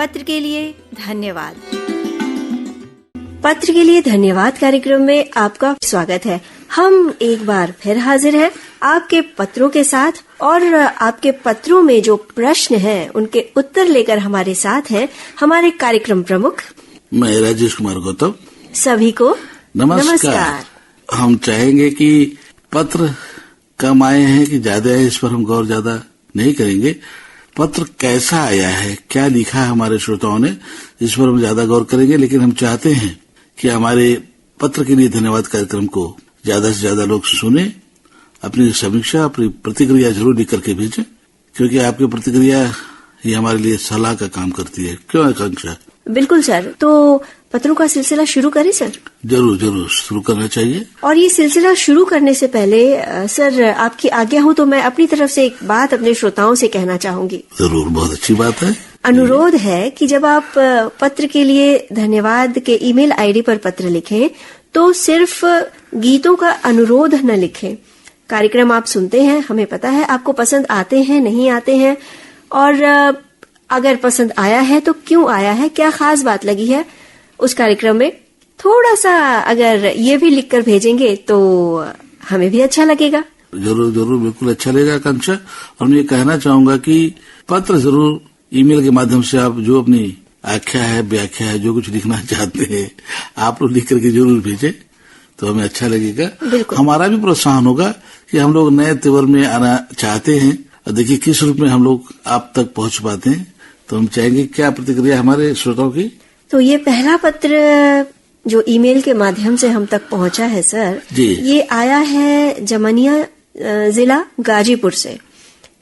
पत्र के लिए धन्यवाद। पत्र के लिए धन्यवाद कार्यक्रम में आपका स्वागत है। हम एक बार फिर हाजिर हैं आपके पत्रों के साथ, और आपके पत्रों में जो प्रश्न हैं उनके उत्तर लेकर हमारे साथ हैं हमारे कार्यक्रम प्रमुख। मैं राजेश कुमार गौतम। सभी को नमस्कार। हम चाहेंगे कि पत्र कम आए हैं कि ज्यादा है, इस पर हम गौर ज्यादा नहीं करेंगे। पत्र कैसा आया है, क्या लिखा है हमारे श्रोताओं ने, इस पर हम ज्यादा गौर करेंगे। लेकिन हम चाहते हैं कि हमारे पत्र के लिए धन्यवाद कार्यक्रम को ज्यादा से ज्यादा लोग सुने, अपनी समीक्षा, अपनी प्रतिक्रिया जरूर लिख करके भेजें, क्योंकि आपकी प्रतिक्रिया ही हमारे लिए सलाह का काम करती है। क्यों आकांक्षा? बिल्कुल सर। तो पत्रों का सिलसिला शुरू करें सर? जरूर जरूर शुरू करना चाहिए। और ये सिलसिला शुरू करने से पहले सर आपकी आज्ञा हो तो मैं अपनी तरफ से एक बात अपने श्रोताओं से कहना चाहूंगी। जरूर, बहुत अच्छी बात है। अनुरोध है कि जब आप पत्र के लिए धन्यवाद के ईमेल आईडी पर पत्र लिखें तो सिर्फ गीतों का अनुरोध न लिखें। कार्यक्रम आप सुनते हैं, हमें पता है आपको पसंद आते हैं, नहीं आते हैं, और अगर पसंद आया है तो क्यों आया है, क्या खास बात लगी है उस कार्यक्रम में, थोड़ा सा अगर ये भी लिखकर भेजेंगे तो हमें भी अच्छा लगेगा। जरूर जरूर, बिल्कुल अच्छा लगेगा आकांक्षा। और मैं ये कहना चाहूंगा कि पत्र जरूर ईमेल के माध्यम से आप जो अपनी आख्या है, व्याख्या है, जो कुछ लिखना चाहते हैं आप लोग लिख करके जरूर भेजें, तो हमें अच्छा लगेगा। हमारा भी प्रोत्साहन होगा कि हम लोग नए तेवर में आना चाहते हैं, और देखिए किस रूप में हम लोग आप तक पहुंच पाते हैं। तो हम चाहेंगे क्या प्रतिक्रिया हमारे श्रोताओं की। तो ये पहला पत्र जो ईमेल के माध्यम से हम तक पहुंचा है सर जी, ये आया है जमनिया जिला गाजीपुर से।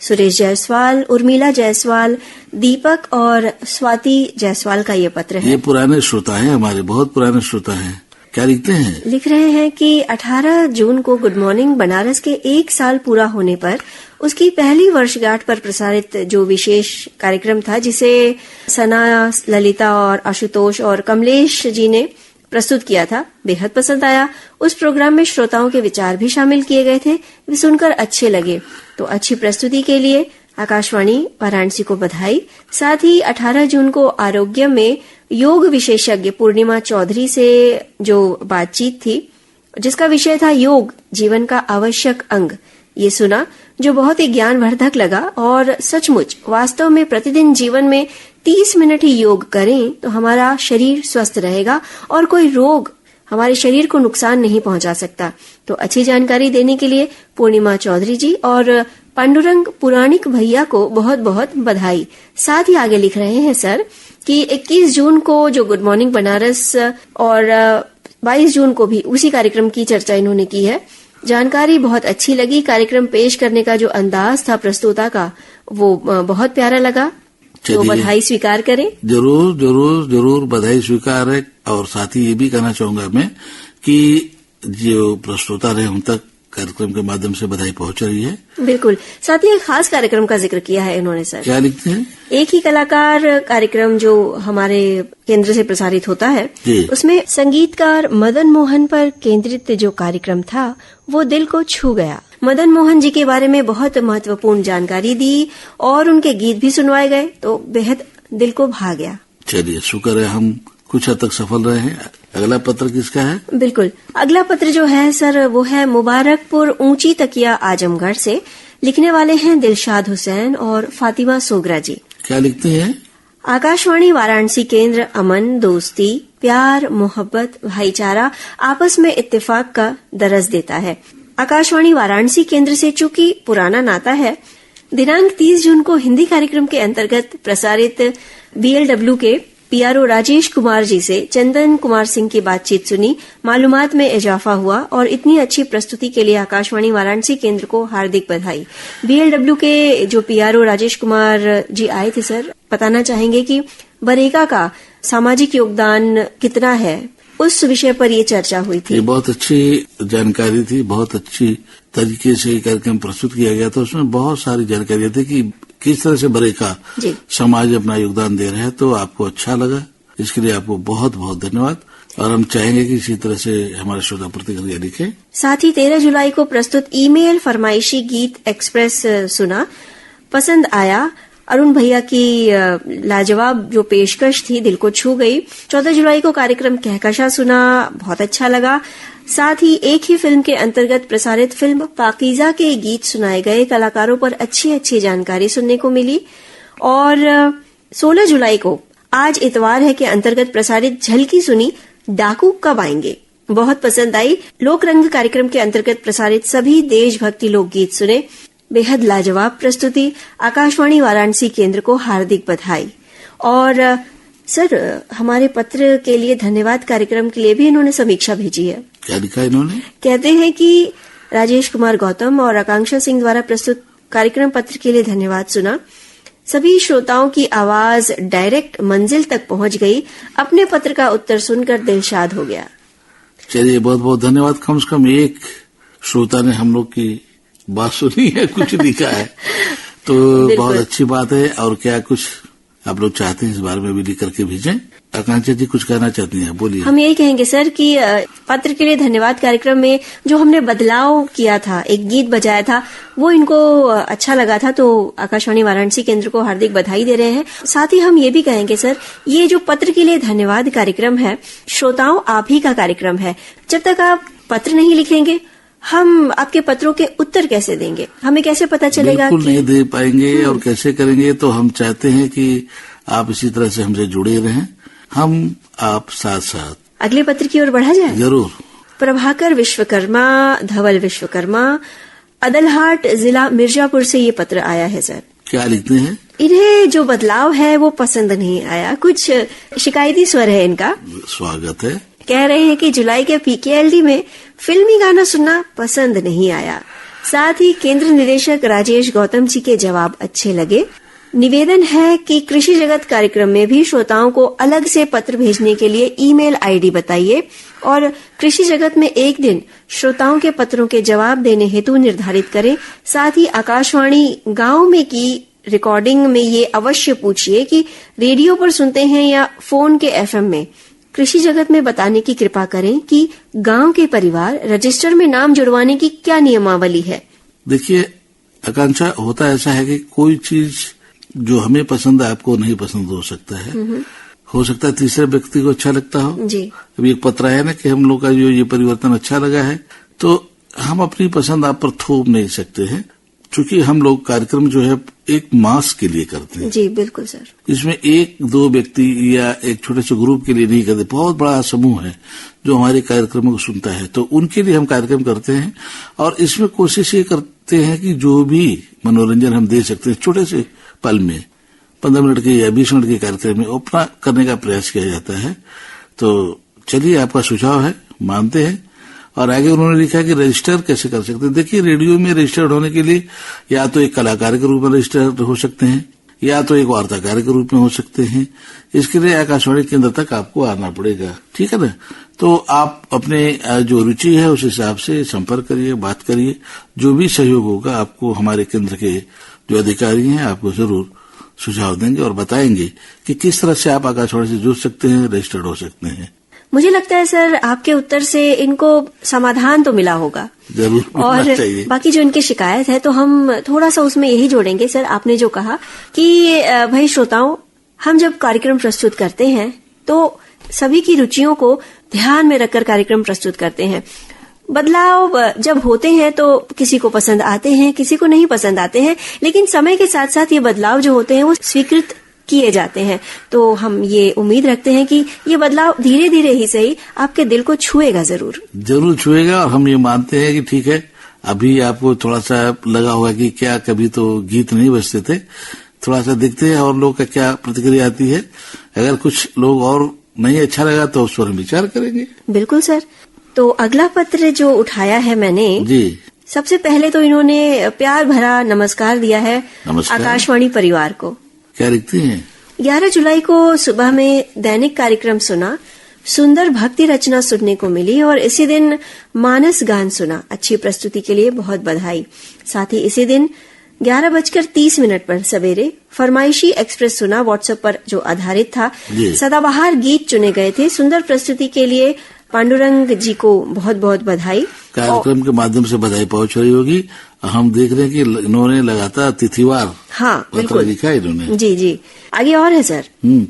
सुरेश जायसवाल, उर्मिला जायसवाल, दीपक और स्वाति जायसवाल का ये पत्र है। ये पुराने श्रोता हैं, हमारे बहुत पुराने श्रोता हैं। क्या लिखते हैं? लिख रहे हैं कि 18 जून को गुड मॉर्निंग बनारस के 1 साल पूरा होने पर उसकी पहली वर्षगांठ पर प्रसारित जो विशेष कार्यक्रम था, जिसे सना, ललिता और आशुतोष और कमलेश जी ने प्रस्तुत किया था, बेहद पसंद आया। उस प्रोग्राम में श्रोताओं के विचार भी शामिल किए गए थे, वे सुनकर अच्छे लगे। तो अच्छी प्रस्तुति के लिए आकाशवाणी वाराणसी को बधाई। साथ ही 18 जून को आरोग्य में योग विशेषज्ञ पूर्णिमा चौधरी से जो बातचीत थी, जिसका विषय था योग जीवन का आवश्यक अंग, ये सुना, जो बहुत ही ज्ञानवर्धक लगा। और सचमुच वास्तव में प्रतिदिन जीवन में 30 मिनट ही योग करें तो हमारा शरीर स्वस्थ रहेगा और कोई रोग हमारे शरीर को नुकसान नहीं पहुंचा सकता। तो अच्छी जानकारी देने के लिए पूर्णिमा चौधरी जी और पांडुरंग पुराणिक भैया को बहुत बहुत बधाई। साथ ही आगे लिख रहे हैं सर कि 21 जून को जो गुड मॉर्निंग बनारस और 22 जून को भी उसी कार्यक्रम की चर्चा इन्होंने की है। जानकारी बहुत अच्छी लगी। कार्यक्रम पेश करने का जो अंदाज था प्रस्तुता का, वो बहुत प्यारा लगा। तो बधाई स्वीकार करें। जरूर जरूर जरूर, बधाई स्वीकार है। और साथ ही ये भी कहना चाहूंगा मैं कि जो प्रस्तुता रहे उन तक कार्यक्रम के माध्यम से बधाई पहुंच रही है। बिल्कुल। साथ ही एक खास कार्यक्रम का जिक्र किया है इन्होंने सर। क्या लिखते हैं? एक ही कलाकार कार्यक्रम जो हमारे केंद्र से प्रसारित होता है, उसमें संगीतकार मदन मोहन पर केंद्रित जो कार्यक्रम था वो दिल को छू गया। मदन मोहन जी के बारे में बहुत महत्वपूर्ण जानकारी दी और उनके गीत भी सुनवाए गए, तो बेहद दिल को भा गया। चलिए, शुक्र है हम कुछ हद तक सफल रहे हैं। अगला पत्र किसका है? बिल्कुल, अगला पत्र जो है सर वो है मुबारकपुर ऊंची तकिया आजमगढ़ से। लिखने वाले हैं दिलशाद हुसैन और फातिमा सोगरा जी। क्या लिखते हैं? आकाशवाणी वाराणसी केंद्र अमन, दोस्ती, प्यार, मोहब्बत, भाईचारा, आपस में इत्तेफाक का दरस देता है। आकाशवाणी वाराणसी केंद्र से चूंकि पुराना नाता है, दिनांक 30 जून को हिंदी कार्यक्रम के अंतर्गत प्रसारित BLW के PRO राजेश कुमार जी से चंदन कुमार सिंह की बातचीत सुनी, मालूमात में इजाफा हुआ और इतनी अच्छी प्रस्तुति के लिए आकाशवाणी वाराणसी केंद्र को हार्दिक बधाई। BLW के जो PRO राजेश कुमार जी आए थे सर, बताना चाहेंगे कि बरेका का सामाजिक योगदान कितना है, उस विषय पर ये चर्चा हुई थी। ये बहुत अच्छी जानकारी थी, बहुत अच्छी तरीके से कार्यक्रम प्रस्तुत किया गया था। उसमें बहुत सारी जानकारी थी कि किस तरह से बरेका समाज अपना योगदान दे रहे हैं। तो आपको अच्छा लगा, इसके लिए आपको बहुत बहुत धन्यवाद। और हम चाहेंगे कि इसी तरह से हमारे श्रोता प्रतिक्रिया लिखें। साथ ही 13 जुलाई को प्रस्तुत ईमेल फरमाइशी गीत एक्सप्रेस सुना, पसंद आया अरुण भैया की लाजवाब जो पेशकश थी दिल को छू गई। 14 जुलाई को कार्यक्रम कहकशा सुना, बहुत अच्छा लगा। साथ ही एक ही फिल्म के अंतर्गत प्रसारित फिल्म पाकीज़ा के गीत सुनाए गए, कलाकारों पर अच्छी अच्छी जानकारी सुनने को मिली। और 16 जुलाई को आज इतवार है के अंतर्गत प्रसारित झलकी सुनी, डाकू कब आएंगे, बहुत पसंद आई। लोक रंग कार्यक्रम के अंतर्गत प्रसारित सभी देशभक्ति लोकगीत सुने, बेहद लाजवाब प्रस्तुति। आकाशवाणी वाराणसी केंद्र को हार्दिक बधाई। और सर, हमारे पत्र के लिए धन्यवाद कार्यक्रम के लिए भी इन्होंने समीक्षा भेजी है। क्या लिखा इन्होंने? कहते हैं कि राजेश कुमार गौतम और आकांक्षा सिंह द्वारा प्रस्तुत कार्यक्रम पत्र के लिए धन्यवाद सुना। सभी श्रोताओं की आवाज डायरेक्ट मंजिल तक पहुंच गई। अपने पत्र का उत्तर सुनकर दिल शाद हो गया। चलिए, बहुत बहुत धन्यवाद। कम से कम एक श्रोता ने हम लोग की बात सुनी है, कुछ लिखा है, तो बहुत अच्छी बात है। और क्या कुछ आप लोग चाहते हैं इस बारे में भी लिख करके भेजें। आकांक्षा जी कुछ कहना चाहती हैं, बोलिए। हम यही कहेंगे सर कि पत्र के लिए धन्यवाद कार्यक्रम में जो हमने बदलाव किया था, एक गीत बजाया था, वो इनको अच्छा लगा था, तो आकाशवाणी वाराणसी केंद्र को हार्दिक बधाई दे रहे हैं। साथ ही हम ये भी कहेंगे सर, ये जो पत्र के लिए धन्यवाद कार्यक्रम है, श्रोताओं आप ही का कार्यक्रम है। जब तक आप पत्र नहीं लिखेंगे, हम आपके पत्रों के उत्तर कैसे देंगे? हमें कैसे पता चलेगा? बिल्कुल नहीं दे पाएंगे। और कैसे करेंगे? तो हम चाहते हैं कि आप इसी तरह से हमसे जुड़े रहें, हम आप साथ साथ। अगले पत्र की ओर बढ़ा जाए? जरूर। प्रभाकर विश्वकर्मा, धवल विश्वकर्मा, अदलहाट, जिला मिर्जापुर से ये पत्र आया है सर। क्या लिखते हैं? इन्हें जो बदलाव है वो पसंद नहीं आया, कुछ शिकायती स्वर है इनका। स्वागत है। कह रहे हैं कि जुलाई के पीकेएलडी में फिल्मी गाना सुनना पसंद नहीं आया। साथ ही केंद्र निदेशक राजेश गौतम जी के जवाब अच्छे लगे। निवेदन है कि कृषि जगत कार्यक्रम में भी श्रोताओं को अलग से पत्र भेजने के लिए ईमेल आईडी बताइए और कृषि जगत में एक दिन श्रोताओं के पत्रों के जवाब देने हेतु निर्धारित करें। साथ ही आकाशवाणी गांव में की रिकॉर्डिंग में ये अवश्य पूछिए कि रेडियो पर सुनते हैं या फोन के एफएम में। कृषि जगत में बताने की कृपा करें कि गांव के परिवार रजिस्टर में नाम जुड़वाने की क्या नियमावली है। देखिए आकांक्षा, होता ऐसा है कि कोई चीज जो हमें पसंद है आपको नहीं पसंद हो सकता है, हो सकता है तीसरे व्यक्ति को अच्छा लगता हो जी। अभी एक पत्र है ना कि हम लोग का जो ये परिवर्तन अच्छा लगा है, तो हम अपनी पसंद आप पर थोप नहीं सकते हैं, क्योंकि हम लोग कार्यक्रम जो है एक मास के लिए करते हैं। जी बिल्कुल सर। इसमें एक दो व्यक्ति या एक छोटे से ग्रुप के लिए नहीं करते, बहुत बड़ा समूह है जो हमारे कार्यक्रमों को सुनता है, तो उनके लिए हम कार्यक्रम करते हैं। और इसमें कोशिश ये करते हैं कि जो भी मनोरंजन हम दे सकते हैं छोटे से पल में, 15 मिनट के या 20 मिनट के कार्यक्रम में अपना करने का प्रयास किया जाता है। तो चलिए, आपका सुझाव है, मानते हैं। और आगे उन्होंने लिखा कि रजिस्टर कैसे कर सकते हैं। देखिए, रेडियो में रजिस्टर्ड होने के लिए या तो एक कलाकार के रूप में रजिस्टर्ड हो सकते हैं या तो एक वार्ताकार के रूप में हो सकते हैं। इसके लिए आकाशवाणी केंद्र तक आपको आना पड़ेगा, ठीक है ना। तो आप अपने जो रुचि है उस हिसाब से संपर्क करिए, बात करिए, जो भी सहयोग होगा आपको हमारे केंद्र के जो अधिकारी हैं आपको जरूर सुझाव देंगे और बताएंगे कि किस तरह से आप आकाशवाणी से जुड़ सकते हैं, रजिस्टर्ड हो सकते हैं। मुझे लगता है सर आपके उत्तर से इनको समाधान तो मिला होगा जरूर, और चाहिए। बाकी जो इनकी शिकायत है तो हम थोड़ा सा उसमें यही जोड़ेंगे सर, आपने जो कहा कि भाई श्रोताओं, हम जब कार्यक्रम प्रस्तुत करते हैं तो सभी की रुचियों को ध्यान में रखकर कार्यक्रम प्रस्तुत करते हैं। बदलाव जब होते हैं तो किसी को पसंद आते हैं, किसी को नहीं पसंद आते हैं, लेकिन समय के साथ साथ ये बदलाव जो होते हैं वो स्वीकृत किए जाते हैं। तो हम ये उम्मीद रखते हैं कि ये बदलाव धीरे धीरे ही सही आपके दिल को छुएगा, जरूर छुएगा। और हम ये मानते हैं कि ठीक है, अभी आपको थोड़ा सा लगा होगा कि क्या कभी तो गीत नहीं बजते थे, थोड़ा सा देखते हैं और लोग का क्या प्रतिक्रिया आती है। अगर कुछ लोग और नहीं अच्छा लगा तो उस पर हम विचार करेंगे। बिल्कुल सर। तो अगला पत्र जो उठाया है मैंने जी, सबसे पहले तो इन्होंने प्यार भरा नमस्कार दिया है आकाशवाणी परिवार को। क्या लिखती हैं? 11 जुलाई को सुबह में दैनिक कार्यक्रम सुना, सुंदर भक्ति रचना सुनने को मिली और इसी दिन मानस गान सुना। अच्छी प्रस्तुति के लिए बहुत बधाई। साथ ही इसी दिन 11:30 पर सवेरे फरमाइशी एक्सप्रेस सुना, व्हाट्सएप पर जो आधारित था। सदाबहार गीत चुने गए थे। सुंदर प्रस्तुति के लिए पांडुरंग जी को बहुत बहुत बधाई। कार्यक्रम के माध्यम से बधाई पहुंच रही होगी। हम देख रहे हैं कि इन्होंने लगातार तिथिवार पत्र लिखा है इन्होंने। जी जी, आगे और है सर।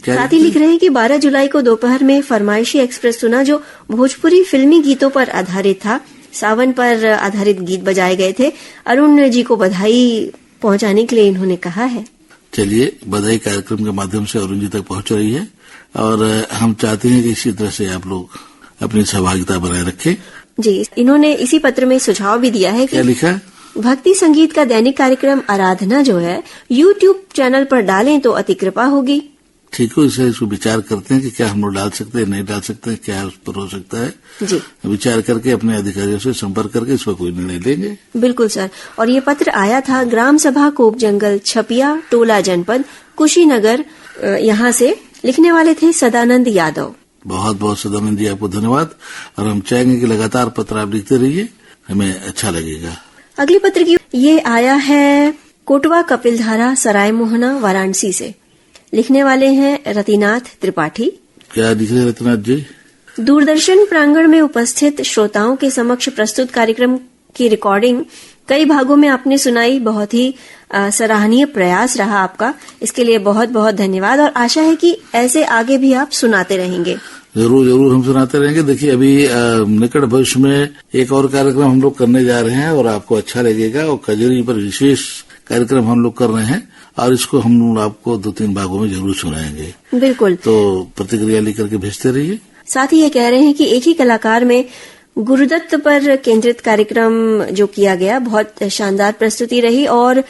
साथ ही लिख रहे हैं कि 12 जुलाई को दोपहर में फरमाइशी एक्सप्रेस सुना, जो भोजपुरी फिल्मी गीतों पर आधारित था। सावन पर आधारित गीत बजाए गए थे। अरुण जी को बधाई पहुंचाने के लिए इन्होंने कहा है। चलिए, बधाई कार्यक्रम के माध्यम से अरुण जी तक पहुंच रही है और हम चाहते हैं कि इसी तरह से आप लोग अपनी सहभागिता बनाए रखें। जी, इन्होंने इसी पत्र में सुझाव भी दिया है कि क्या लिखा? भक्ति संगीत का दैनिक कार्यक्रम आराधना जो है YouTube चैनल पर डालें तो अति कृपा होगी। ठीक हो, इसको विचार करते हैं कि क्या हम लोग डाल सकते हैं, नहीं डाल सकते हैं, क्या उस पर हो सकता है। जी, विचार करके अपने अधिकारियों से संपर्क करके इस पर कोई निर्णय लेंगे। बिल्कुल सर। और ये पत्र आया था ग्राम सभा कोप जंगल, छपिया, टोला जनपद, कुशीनगर, यहाँ से। लिखने वाले थे सदानंद यादव। बहुत बहुत सदानंद जी, आपको धन्यवाद। और हम चाहेंगे कि लगातार पत्र आप लिखते रहिए, हमें अच्छा लगेगा। अगली पत्र की ये आया है कोटवा कपिलधारा, सराय मोहना, वाराणसी से। लिखने वाले हैं रतिनाथ त्रिपाठी। क्या लिख रहे रतिनाथ जी? दूरदर्शन प्रांगण में उपस्थित श्रोताओं के समक्ष प्रस्तुत कार्यक्रम की रिकॉर्डिंग कई भागों में आपने सुनाई। बहुत ही सराहनीय प्रयास रहा आपका, इसके लिए बहुत बहुत धन्यवाद। और आशा है कि ऐसे आगे भी आप सुनाते रहेंगे। जरूर जरूर हम सुनाते रहेंगे। देखिए, अभी निकट भविष्य में एक और कार्यक्रम हम लोग करने जा रहे हैं और आपको अच्छा लगेगा। और कजरी पर विशेष कार्यक्रम हम लोग कर रहे हैं और इसको हम आपको 2-3 भागों में जरूर सुनाएंगे। बिल्कुल, तो प्रतिक्रिया लेकर के भेजते रहिए। साथ ही ये कह रहे हैं कि एक ही कलाकार में गुरुदत्त पर केंद्रित कार्यक्रम जो किया गया, बहुत शानदार प्रस्तुति रही। और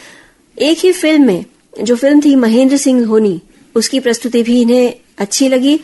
एक ही फिल्म में, जो फिल्म थी महेंद्र सिंह धोनी, उसकी प्रस्तुति भी इन्हें अच्छी लगी।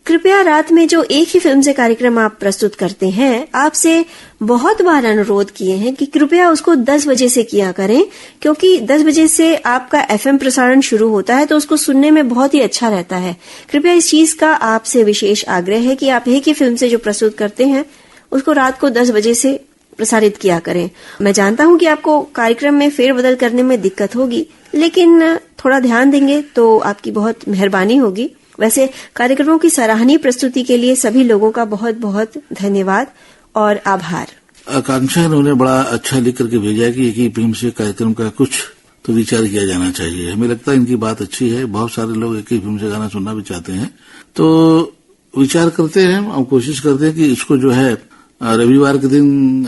कृपया रात में जो एक ही फिल्म से कार्यक्रम आप प्रस्तुत करते हैं, आपसे बहुत बार अनुरोध किए हैं कि कृपया उसको 10 बजे से किया करें, क्योंकि 10 बजे से आपका FM प्रसारण शुरू होता है तो उसको सुनने में बहुत ही अच्छा रहता है। कृपया इस चीज का आपसे विशेष आग्रह है कि आप एक ही फिल्म से जो प्रस्तुत करते हैं उसको रात को 10 बजे से प्रसारित किया करें। मैं जानता हूं कि आपको कार्यक्रम में फेरबदल करने में दिक्कत होगी, लेकिन थोड़ा ध्यान देंगे तो आपकी बहुत मेहरबानी होगी। वैसे कार्यक्रमों की सराहनीय प्रस्तुति के लिए सभी लोगों का बहुत बहुत धन्यवाद और आभार। आकांक्षा इन्होंने बड़ा अच्छा लिख करके भेजा कि एक ही फिल्म से कार्यक्रम का कुछ तो विचार किया जाना चाहिए। हमें लगता है इनकी बात अच्छी है। बहुत सारे लोग एक ही फिल्म से गाना सुनना भी चाहते हैं, तो विचार करते हैं। हम कोशिश करते हैं कि इसको जो है रविवार के दिन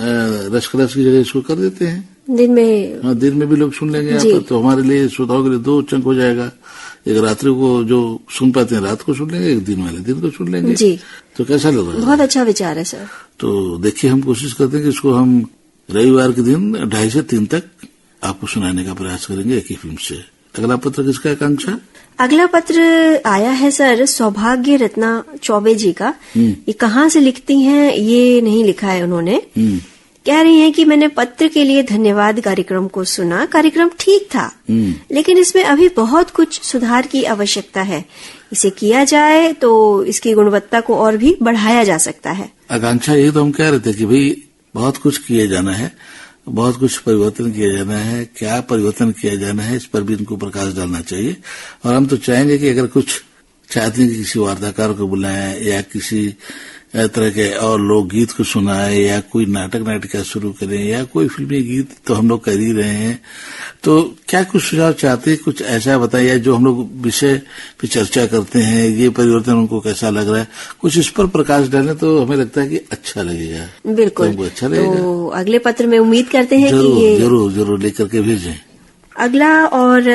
रसकरस की जगह इसको कर देते हैं दिन में। हाँ, दिन में भी लोग सुन लेंगे आप, तो हमारे लिए श्रोताओं के लिए 2 चंक हो जाएगा। एक रात्रि को जो सुन पाते हैं रात को सुन लेंगे, एक दिन वाले दिन को सुन लेंगे। जी, तो कैसा लग रहा है? बहुत अच्छा विचार है सर। तो देखिए, हम कोशिश करते हैं कि इसको हम रविवार के दिन 2:30 से 3 तक आपको सुनाने का प्रयास करेंगे एक ही फिल्म से। अगला पत्र किसका आकांक्षा? अगला पत्र आया है सर सौभाग्य रत्ना चौबे जी का। ये कहाँ से लिखती हैं ये नहीं लिखा है उन्होंने। कह रही हैं कि मैंने पत्र के लिए धन्यवाद कार्यक्रम को सुना। कार्यक्रम ठीक था, लेकिन इसमें अभी बहुत कुछ सुधार की आवश्यकता है। इसे किया जाए तो इसकी गुणवत्ता को और भी बढ़ाया जा सकता है। आकांक्षा, ये तो हम कह रहे थे कि भाई बहुत कुछ किए जाना है, बहुत कुछ परिवर्तन किया जाना है। क्या परिवर्तन किया जाना है, इस पर भी इनको प्रकाश डालना चाहिए। और हम तो चाहेंगे कि अगर कुछ चाहते हैं कि किसी वार्ताकार को बुलाएं या किसी तरह के और लोकगीत को सुनाए या कोई नाटक नाटिका शुरू करें या कोई फिल्मी गीत, तो हम लोग कर ही रहे हैं। तो क्या कुछ सुझाव चाहते हैं, कुछ ऐसा बताइए जो हम लोग विषय पे चर्चा करते हैं, ये परिवर्तन उनको कैसा लग रहा है, कुछ इस पर प्रकाश डालें तो हमें लगता है कि अच्छा लगेगा। बिल्कुल, तो अच्छा लगेगा। तो अगले पत्र में उम्मीद करते हैं कि ये जरूर लेकर के भेजें। अगला और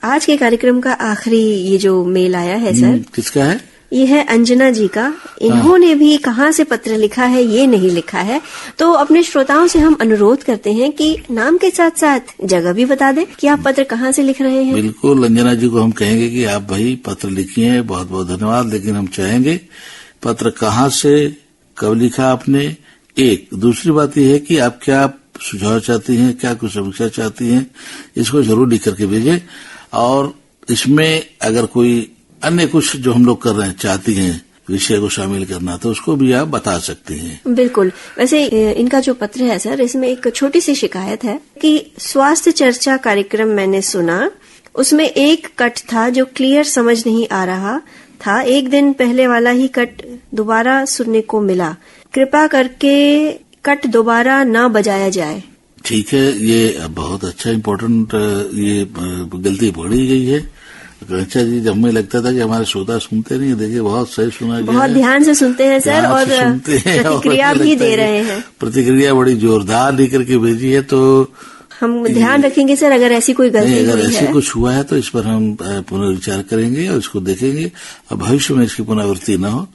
आज के कार्यक्रम का आखिरी ये जो मेल आया है सर, किसका है? ये है अंजना जी का। इन्होंने भी कहाँ से पत्र लिखा है ये नहीं लिखा है, तो अपने श्रोताओं से हम अनुरोध करते हैं कि नाम के साथ साथ जगह भी बता दें कि आप पत्र कहाँ से लिख रहे हैं। बिल्कुल, अंजना जी को हम कहेंगे कि आप भाई पत्र लिखिए, बहुत बहुत धन्यवाद, लेकिन हम चाहेंगे पत्र कहाँ से, कब लिखा आपने। एक दूसरी बात यह है कि आप क्या सुझाव चाहती हैं, क्या कुछ समीक्षा चाहती हैं, इसको जरूर लिख करके भेजें। और इसमें अगर कोई अन्य कुछ जो हम लोग कर रहे हैं चाहती हैं विषय को शामिल करना, तो उसको भी आप बता सकते हैं। बिल्कुल। वैसे इनका जो पत्र है सर, इसमें एक छोटी सी शिकायत है कि स्वास्थ्य चर्चा कार्यक्रम मैंने सुना, उसमें एक कट था जो क्लियर समझ नहीं आ रहा था। एक दिन पहले वाला ही कट दोबारा सुनने को मिला। कृपा करके कट दोबारा ना बजाया जाए। ठीक है, ये बहुत अच्छा इम्पोर्टेंट ये गलती पकड़ी गई है। कंचा जी, जब हमें लगता था कि हमारे श्रोता सुनते नहीं, देखिए बहुत सही सुना गया, बहुत ध्यान से सुनते हैं सर, और प्रतिक्रिया भी दे रहे हैं। प्रतिक्रिया बड़ी जोरदार लेकर के भेजी है, तो हम ध्यान रखेंगे सर, अगर ऐसी कोई गलती अगर हुई ऐसी है कुछ हुआ है तो इस पर हम पुनर्विचार करेंगे और इसको देखेंगे और भविष्य में इसकी पुनरावृत्ति न हो,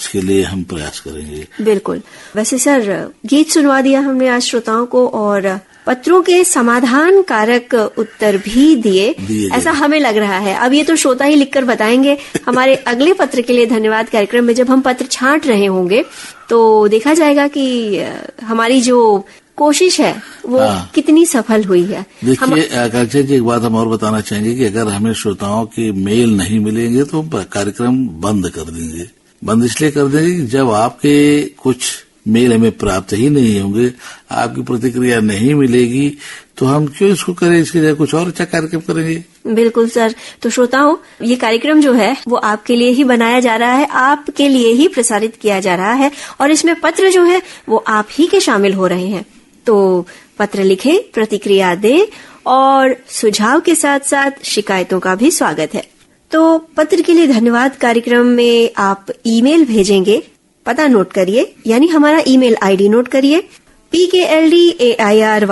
इसके लिए हम प्रयास करेंगे। बिल्कुल। वैसे सर, गीत सुनवा दिया हमने आज श्रोताओं को, और पत्रों के समाधान कारक उत्तर भी दिए ऐसा हमें लग रहा है। अब ये तो श्रोता ही लिखकर बताएंगे। हमारे अगले पत्र के लिए धन्यवाद कार्यक्रम में जब हम पत्र छांट रहे होंगे तो देखा जाएगा कि हमारी जो कोशिश है वो कितनी सफल हुई है। देखिए आकांक्षा जी, एक बात हम और बताना चाहेंगे कि अगर हमें श्रोताओं के मेल नहीं मिलेंगे तो हम कार्यक्रम बंद कर देंगे। बंद इसलिए कर देंगे कि जब आपके कुछ मेल हमें प्राप्त ही नहीं होंगे, आपकी प्रतिक्रिया नहीं मिलेगी, तो हम क्यों इसको करें, इसके जगह कुछ और अच्छा कार्यक्रम करेंगे। बिल्कुल सर। तो श्रोताओं, ये कार्यक्रम जो है वो आपके लिए ही बनाया जा रहा है, आपके लिए ही प्रसारित किया जा रहा है, और इसमें पत्र जो है वो आप ही के शामिल हो रहे हैं। तो पत्र लिखें, प्रतिक्रिया दें, और सुझाव के साथ साथ शिकायतों का भी स्वागत है। तो पत्र के लिए धन्यवाद कार्यक्रम में आप ईमेल भेजेंगे, पता नोट करिए, यानी हमारा ईमेल आईडी नोट करिए, PKLDAIR